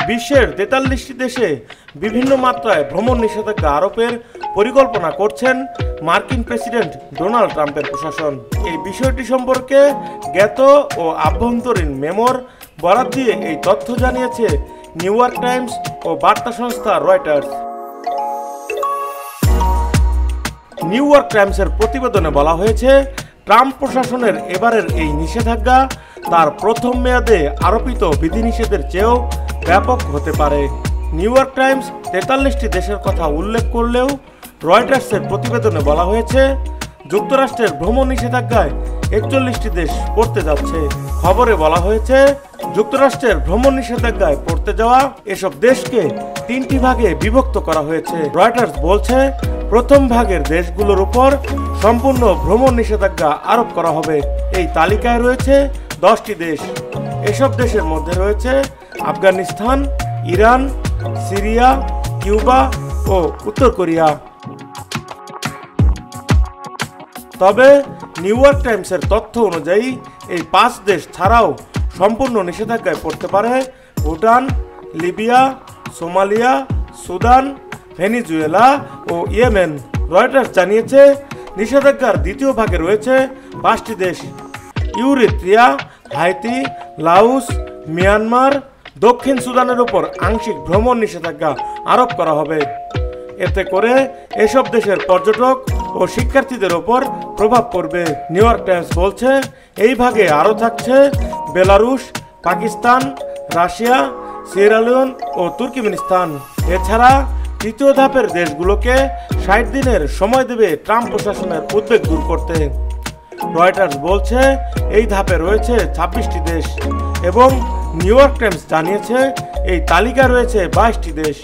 বিশ্বের 43টি দেশে বিভিন্ন মাত্রায় ভ্রমণ নিষেধাজ্ঞা আরোপের পরিকল্পনা করছেন মার্কিন প্রেসিডেন্ট ডোনাল্ড ট্রাম্পের প্রশাসন। এই বিষয়টি সম্পর্কে জ্ঞাত ও আভ্যন্তরীণ মেমোর বরাত দিয়ে এই তথ্য জানিয়েছে নিউ ইয়র্ক টাইমস ও বার্তা সংস্থা রয়টার্স। নিউ ইয়র্ক টাইমসের প্রতিবেদনে বলা হয়েছে, ট্রাম্প প্রশাসনের এবারের এই নিষেধাজ্ঞা তার প্রথম মেয়াদে আরোপিত বিধিনিষেধের চেয়েও ব্যাপক হতে পারে। নিউ ইয়র্ক টাইমস 43টি দেশের কথা উল্লেখ করলেও রয়টার্সের প্রতিবেদনে বলা হয়েছে, যুক্তরাষ্ট্রের ভ্রমণ নিষেধাজ্ঞায় 41টি দেশ পড়তে যাচ্ছে। খবরে বলা হয়েছে, যুক্তরাষ্ট্রের ভ্রমণ নিষেধাজ্ঞায় পড়তে যাওয়া এসব দেশকে 3টি ভাগে বিভক্ত করা হয়েছে। রয়টার্স বলছে, প্রথম ভাগের দেশগুলোর উপর সম্পূর্ণ ভ্রমণ নিষেধাজ্ঞা আরোপ করা হবে। এই তালিকায় রয়েছে 10টি দেশ। এসব দেশের মধ্যে রয়েছে আফগানিস্তান, ইরান, সিরিয়া, কিউবা ও উত্তর কোরিয়া। তবে নিউ ইয়র্ক টাইমসের তথ্য অনুযায়ী এই 5 দেশ ছাড়াও সম্পূর্ণ নিষেধাজ্ঞায় পড়তে পারে Bhutan, Libya, Somalia, Sudan, Venezuela ও ইয়েমেন। রয়টার্স জানিয়েছে, নিষেধাজ্ঞার দ্বিতীয় ভাগে রয়েছে 5টি দেশ: ইউরিত্রিয়া, হাইতি, লাওস, মিয়ানমার, দক্ষিণ সুদানের উপর আংশিক ভ্রমণ নিষেধাজ্ঞা আরোপ করা হবে। এতে করে এসব দেশের পর্যটক ও শিক্ষার্থীদের ওপর প্রভাব পড়বে। নিউ ইয়র্ক টাইমস বলছে, এই ভাগে আরও থাকছে Belarus, Pakistan, Russia, Sierra Leone ও তুর্কমেনিস্তান। এছাড়া তৃতীয় ধাপের দেশগুলোকে 60 দিনের সময় দেবে ট্রাম্প প্রশাসনের উদ্বেগ দূর করতে। রয়টার্স বলছে, এই ধাপে রয়েছে 26টি দেশ এবং নিউ ইয়র্ক টাইমস জানিয়েছে, এই তালিকা রয়েছে 22টি দেশ।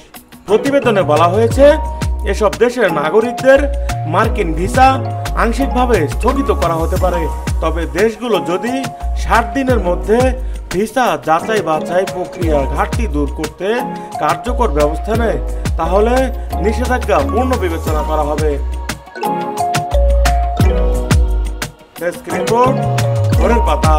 প্রতিবেদনে বলা হয়েছে, এসব দেশের নাগরিকদের মার্কিন ভিসা আংশিকভাবে স্থগিত করা হতে পারে। তবে দেশগুলো যদি 60 দিনের মধ্যে ভিসা যাচাই বাছাই প্রক্রিয়ার ঘাটতি দূর করতে কার্যকর ব্যবস্থা নেয়, তাহলে নিষেধাজ্ঞা পূর্ণ বিবেচনা করা হবে। ডেস্ক রিপোর্ট, ভোরের পাতা।